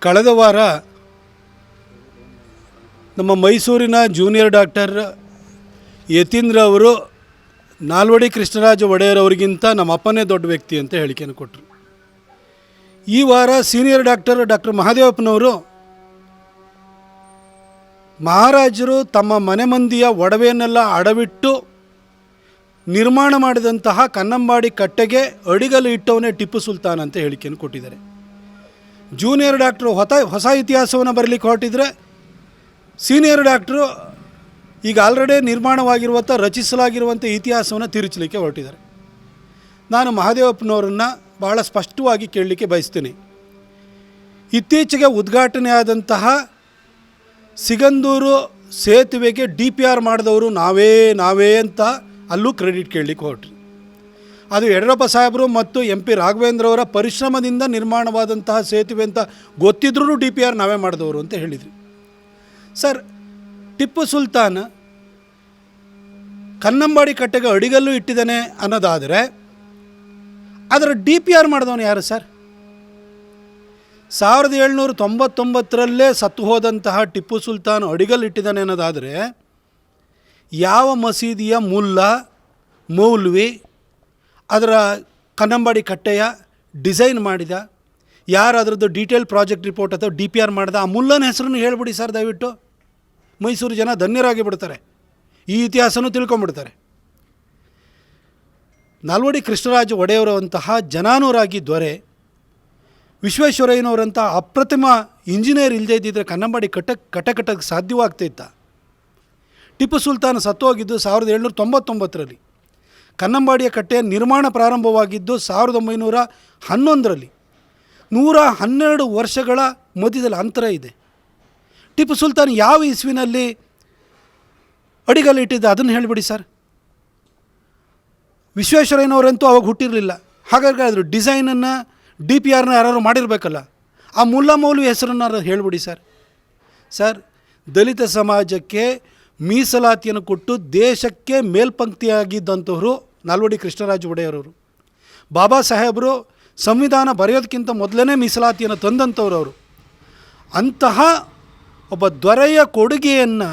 ಕಳೆದ ವಾರ ನಮ್ಮ ಮೈಸೂರಿನ ಜೂನಿಯರ್ ಡಾಕ್ಟರ್ ಯತೀಂದ್ರ ಅವರು ನಾಲ್ವಡಿ ಕೃಷ್ಣರಾಜ ಒಡೆಯರ್ ಅವರಿಗಿಂತ ನಮ್ಮ ಅಪ್ಪನೇ ದೊಡ್ಡ ವ್ಯಕ್ತಿ ಅಂತ ಹೇಳಿಕೆಯನ್ನು ಕೊಟ್ಟರು. ಈ ವಾರ ಸೀನಿಯರ್ ಡಾಕ್ಟರ್ ಮಹಾದೇವಪ್ಪನವರು ಮಹಾರಾಜರು ತಮ್ಮ ಮನೆ ಮಂದಿಯ ಒಡವೆಯನ್ನೆಲ್ಲ ಅಡವಿಟ್ಟು ನಿರ್ಮಾಣ ಮಾಡಿದಂತಹ ಕನ್ನಂಬಾಡಿ ಕಟ್ಟೆಗೆ ಅಡಿಗಲ್ಲು ಇಟ್ಟವನೇ ಟಿಪ್ಪು ಸುಲ್ತಾನ್ ಅಂತ ಹೇಳಿಕೆಯನ್ನು ಕೊಟ್ಟಿದ್ದಾರೆ. ಜೂನಿಯರ್ ಡಾಕ್ಟ್ರು ಹೊಸ ಇತಿಹಾಸವನ್ನು ಬರಲಿಕ್ಕೆ ಹೊರಟಿದ್ರೆ, ಸೀನಿಯರ್ ಡಾಕ್ಟ್ರು ಈಗ ಆಲ್ರೆಡಿ ನಿರ್ಮಾಣವಾಗಿರುವಂಥ ರಚಿಸಲಾಗಿರುವಂಥ ಇತಿಹಾಸವನ್ನು ತಿರುಚಲಿಕ್ಕೆ ಹೊರಟಿದ್ದಾರೆ. ನಾನು ಮಹಾದೇವಪ್ಪನವರನ್ನು ಬಹಳ ಸ್ಪಷ್ಟವಾಗಿ ಕೇಳಲಿಕ್ಕೆ ಬಯಸ್ತೀನಿ. ಇತ್ತೀಚೆಗೆ ಉದ್ಘಾಟನೆ ಆದಂತಹ ಸಿಗಂದೂರು ಸೇತುವೆಗೆ DPR ಮಾಡಿದವರು ನಾವೇ ಅಂತ ಅಲ್ಲೂ ಕ್ರೆಡಿಟ್ ಕೇಳಲಿಕ್ಕೆ ಹೊರಟ್ರಿ. ಅದು ಯಡಿಯೂರಪ್ಪ ಸಾಹೇಬರು ಮತ್ತು MP ರಾಘವೇಂದ್ರ ಅವರ ಪರಿಶ್ರಮದಿಂದ ನಿರ್ಮಾಣವಾದಂತಹ ಸೇತುವೆ ಅಂತ ಗೊತ್ತಿದ್ರೂ DPR ನಾವೇ ಮಾಡಿದವರು ಅಂತ ಹೇಳಿದ್ರಿ. ಸರ್, ಟಿಪ್ಪು ಸುಲ್ತಾನ್ ಕನ್ನಂಬಾಡಿ ಕಟ್ಟೆಗೆ ಅಡಿಗಲ್ಲು ಇಟ್ಟಿದ್ದಾನೆ ಅನ್ನೋದಾದರೆ ಅದರ DPR ಮಾಡಿದವನು ಯಾರು ಸರ್? 1799ರಲ್ಲೇ ಸತ್ತು ಹೋದಂತಹ ಟಿಪ್ಪು ಸುಲ್ತಾನ್ ಅಡಿಗಲ್ಲು ಇಟ್ಟಿದ್ದಾನೆ ಅನ್ನೋದಾದರೆ ಯಾವ ಮಸೀದಿಯ ಮೌಲ್ವಿ ಅದರ ಕನ್ನಂಬಾಡಿ ಕಟ್ಟೆಯ ಡಿಸೈನ್ ಮಾಡಿದ, ಯಾರು ಅದರದ್ದು ಡೀಟೇಲ್ ಪ್ರಾಜೆಕ್ಟ್ ರಿಪೋರ್ಟ್ ಅಥವಾ DPR ಮಾಡಿದ, ಆ ಮುಲ್ಲನ ಹೆಸರನ್ನು ಹೇಳಿಬಿಡಿ ಸರ್ ದಯವಿಟ್ಟು. ಮೈಸೂರು ಜನ ಧನ್ಯರಾಗಿ ಬಿಡ್ತಾರೆ, ಈ ಇತಿಹಾಸನೂ ತಿಳ್ಕೊಂಬಿಡ್ತಾರೆ. ನಾಲ್ವಡಿ ಕೃಷ್ಣರಾಜ ಒಡೆಯವರಂತಹ ಜನಾನುರಾಗಿ ದೊರೆ, ವಿಶ್ವೇಶ್ವರಯ್ಯನವರಂಥ ಅಪ್ರತಿಮ ಇಂಜಿನಿಯರ್ ಇಲ್ಲದೇ ಇದ್ದಿದ್ದರೆ ಕನ್ನಂಬಾಡಿ ಕಟ್ಟಕ್ಕೆ ಸಾಧ್ಯವಾಗ್ತಿತ್ತ? ಟಿಪ್ಪು ಸುಲ್ತಾನ್ ಸತ್ತೋಗಿದ್ದು 1799ರಲ್ಲಿ. ಕನ್ನಂಬಾಡಿಯ ಕಟ್ಟೆಯ ನಿರ್ಮಾಣ ಪ್ರಾರಂಭವಾಗಿದ್ದು 1911ರಲ್ಲಿ. 112 ವರ್ಷಗಳ ಮಧ್ಯದಲ್ಲಿ ಅಂತರ ಇದೆ. ಟಿಪ್ಪು ಸುಲ್ತಾನ್ ಯಾವ ಇಸ್ವಿನಲ್ಲಿ ಅಡಿಗಲ್ಲು ಇಟ್ಟಿದ್ದ ಅದನ್ನು ಹೇಳಿಬಿಡಿ ಸರ್. ವಿಶ್ವೇಶ್ವರಯ್ಯನವರಂತೂ ಅವಾಗ ಹುಟ್ಟಿರಲಿಲ್ಲ. ಹಾಗಾಗಿ ಅದ್ರ ಡಿಸೈನನ್ನು DPRನ ಯಾರು ಮಾಡಿರಬೇಕಲ್ಲ, ಆ ಮೌಲ್ವಿ ಹೆಸರನ್ನು ಹೇಳಿಬಿಡಿ ಸರ್. ಸರ್, ದಲಿತ ಸಮಾಜಕ್ಕೆ ಮೀಸಲಾತಿಯನ್ನು ಕೊಟ್ಟು ದೇಶಕ್ಕೆ ಮೇಲ್ಪಂಕ್ತಿಯಾಗಿದ್ದಂಥವರು ನಾಲ್ವಡಿ ಕೃಷ್ಣರಾಜ ಒಡೆಯರವರು. ಬಾಬಾ ಸಾಹೇಬರು ಸಂವಿಧಾನ ಬರೆಯೋದಕ್ಕಿಂತ ಮೊದಲೇ ಮೀಸಲಾತಿಯನ್ನು ತಂದಂಥವ್ರು ಅವರು. ಅಂತಹ ಒಬ್ಬ ದೊರೆಯ ಕೊಡುಗೆಯನ್ನು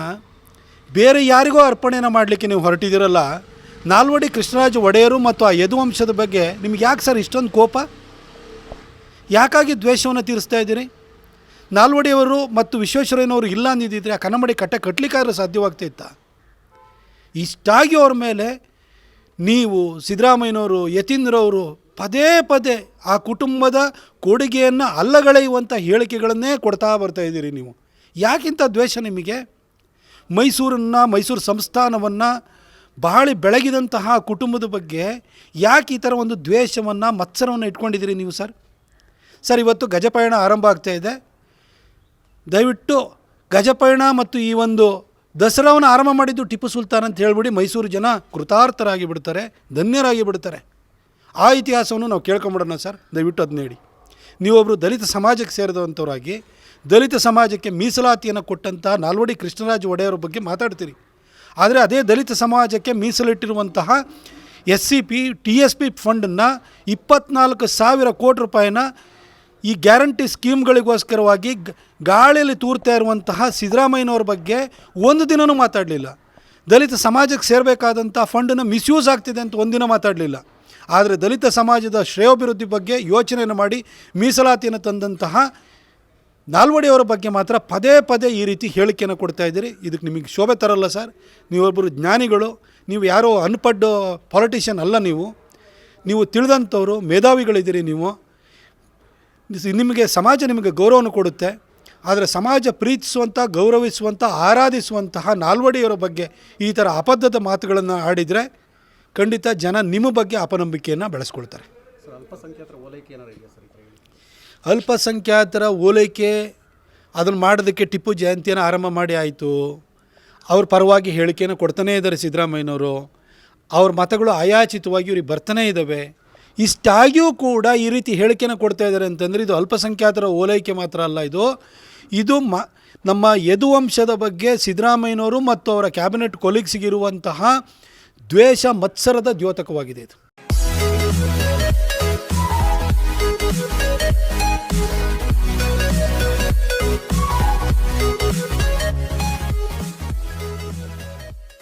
ಬೇರೆ ಯಾರಿಗೋ ಅರ್ಪಣೆಯನ್ನು ಮಾಡಲಿಕ್ಕೆ ನೀವು ಹೊರಟಿದ್ದೀರಲ್ಲ. ನಾಲ್ವಡಿ ಕೃಷ್ಣರಾಜ ಒಡೆಯರು ಮತ್ತು ಆ ಯದುವಂಶದ ಬಗ್ಗೆ ನಿಮ್ಗೆ ಯಾಕೆ ಸರ್ ಇಷ್ಟೊಂದು ಕೋಪ? ಯಾಕಾಗಿ ದ್ವೇಷವನ್ನು ತೀರಿಸ್ತಾ ಇದ್ದೀರಿ? ನಾಲ್ವಡಿಯವರು ಮತ್ತು ವಿಶ್ವೇಶ್ವರಯ್ಯನವರು ಇಲ್ಲ ಅಂದಿದ್ದರೆ ಆ ಕನ್ನಂಬಾಡಿ ಕಟ್ಟೆ ಕಟ್ಟಲಿಕ್ಕಾದ್ರೂ ಸಾಧ್ಯವಾಗ್ತಾ ಇತ್ತ? ಇಷ್ಟಾಗಿ ಅವ್ರ ಮೇಲೆ ನೀವು ಸಿದ್ದರಾಮಯ್ಯನವರು, ಯತೀಂದ್ರವರು ಪದೇ ಆ ಕುಟುಂಬದ ಕೊಡುಗೆಯನ್ನು ಅಲ್ಲಗಳೆಯುವಂಥ ಹೇಳಿಕೆಗಳನ್ನೇ ಕೊಡ್ತಾ ಬರ್ತಾಯಿದ್ದೀರಿ. ನೀವು ಯಾಕಿಂತ ದ್ವೇಷ ನಿಮಗೆ? ಮೈಸೂರು ಸಂಸ್ಥಾನವನ್ನು ಬಹಳ ಬೆಳಗಿದಂತಹ ಕುಟುಂಬದ ಬಗ್ಗೆ ಯಾಕೆ ಈ ಥರ ಒಂದು ದ್ವೇಷವನ್ನು ಮತ್ಸರವನ್ನು ಇಟ್ಕೊಂಡಿದ್ದೀರಿ ನೀವು ಸರ್? ಸರ್, ಇವತ್ತು ಗಜಪಯಣ ಆರಂಭ ಆಗ್ತಾಯಿದೆ. ದಯವಿಟ್ಟು ಗಜಪಯಣ ಮತ್ತು ಈ ಒಂದು ದಸರಾವನ್ನು ಆರಂಭ ಮಾಡಿದ್ದು ಟಿಪ್ಪು ಸುಲ್ತಾನ್ ಅಂತ ಹೇಳಿಬಿಡಿ. ಮೈಸೂರು ಜನ ಕೃತಾರ್ಥರಾಗಿ ಬಿಡ್ತಾರೆ, ಧನ್ಯರಾಗಿ ಬಿಡ್ತಾರೆ. ಆ ಇತಿಹಾಸವನ್ನು ನಾವು ಕೇಳ್ಕೊಂಬಿಡೋಣ ಸರ್. ದಯವಿಟ್ಟು ಅದನ್ನ ಹೇಳಿ. ನೀವೊಬ್ಬರು ದಲಿತ ಸಮಾಜಕ್ಕೆ ಸೇರಿದಂಥವರಾಗಿ ದಲಿತ ಸಮಾಜಕ್ಕೆ ಮೀಸಲಾತಿಯನ್ನು ಕೊಟ್ಟಂಥ ನಾಲ್ವಡಿ ಕೃಷ್ಣರಾಜ ಒಡೆಯರ ಬಗ್ಗೆ ಮಾತಾಡ್ತೀರಿ. ಆದರೆ ಅದೇ ದಲಿತ ಸಮಾಜಕ್ಕೆ ಮೀಸಲಿಟ್ಟಿರುವಂತಹ SCP TSP ಫಂಡನ್ನು 24,000 ಕೋಟಿ ರೂಪಾಯಿನ ಈ ಗ್ಯಾರಂಟಿ ಸ್ಕೀಮ್ಗಳಿಗೋಸ್ಕರವಾಗಿ ಗಾಳಿಯಲ್ಲಿ ತೂರ್ತಾ ಇರುವಂತಹ ಸಿದ್ದರಾಮಯ್ಯನವ್ರ ಬಗ್ಗೆ ಒಂದು ದಿನವೂ ಮಾತಾಡಲಿಲ್ಲ. ದಲಿತ ಸಮಾಜಕ್ಕೆ ಸೇರಬೇಕಾದಂಥ ಫಂಡನ್ನು ಮಿಸ್ಯೂಸ್ ಆಗ್ತಿದೆ ಅಂತ ಒಂದಿನ ಮಾತಾಡಲಿಲ್ಲ. ಆದರೆ ದಲಿತ ಸಮಾಜದ ಶ್ರೇಯೋಭಿವೃದ್ಧಿ ಬಗ್ಗೆ ಯೋಚನೆಯನ್ನು ಮಾಡಿ ಮೀಸಲಾತಿಯನ್ನು ತಂದಂತಹ ನಾಲ್ವಡಿಯವರ ಬಗ್ಗೆ ಮಾತ್ರ ಪದೇ ಈ ರೀತಿ ಹೇಳಿಕೆಯನ್ನು ಕೊಡ್ತಾ ಇದ್ದೀರಿ. ಇದಕ್ಕೆ ನಿಮಗೆ ಶೋಭೆ ತರಲ್ಲ ಸರ್. ನೀವೊಬ್ಬರು ಜ್ಞಾನಿಗಳು, ನೀವು ಯಾರೋ ಅನ್ಪಡ್ ಪಾಲಿಟಿಷಿಯನ್ ಅಲ್ಲ. ನೀವು ತಿಳಿದಂಥವರು, ಮೇಧಾವಿಗಳಿದ್ದೀರಿ. ನಿಮಗೆ ಸಮಾಜ ನಿಮಗೆ ಗೌರವವನ್ನು ಕೊಡುತ್ತೆ. ಆದರೆ ಸಮಾಜ ಪ್ರೀತಿಸುವಂಥ, ಗೌರವಿಸುವಂಥ, ಆರಾಧಿಸುವಂತಹ ನಾಲ್ವಡಿಯವರ ಬಗ್ಗೆ ಈ ಥರ ಅಪದ್ಧದ ಮಾತುಗಳನ್ನು ಆಡಿದರೆ ಖಂಡಿತ ಜನ ನಿಮ್ಮ ಬಗ್ಗೆ ಅಪನಂಬಿಕೆಯನ್ನು ಬೆಳೆಸ್ಕೊಳ್ತಾರೆ. ಅಲ್ಪಸಂಖ್ಯಾತರ ಓಲೈಕೆ ಅದನ್ನು ಮಾಡೋದಕ್ಕೆ ಟಿಪ್ಪು ಜಯಂತಿಯನ್ನು ಆರಂಭ ಮಾಡಿ ಆಯಿತು. ಅವ್ರ ಪರವಾಗಿ ಹೇಳಿಕೆಯನ್ನು ಕೊಡ್ತಾನೇ ಇದ್ದಾರೆ ಸಿದ್ದರಾಮಯ್ಯನವರು. ಅವ್ರ ಮತಗಳು ಅಯಾಚಿತವಾಗಿ ಇವ್ರಿಗೆ ಬರ್ತಾನೇ ಇದ್ದಾವೆ. ಇಷ್ಟಾಗಿಯೂ ಕೂಡ ಈ ರೀತಿ ಹೇಳಿಕೆಯನ್ನು ಕೊಡ್ತಾ ಇದ್ದಾರೆ ಅಂತಂದರೆ ಇದು ಅಲ್ಪಸಂಖ್ಯಾತರ ಓಲೈಕೆ ಮಾತ್ರ ಅಲ್ಲ, ಇದು ನಮ್ಮ ಯದುವಂಶದ ಬಗ್ಗೆ ಸಿದ್ದರಾಮಯ್ಯನವರು ಮತ್ತು ಅವರ ಕ್ಯಾಬಿನೆಟ್ ಕೊಲೀಗ್ಸಿಗಿರುವಂತಹ ದ್ವೇಷ ಮತ್ಸರದ ದ್ಯೋತಕವಾಗಿದೆ ಇದು.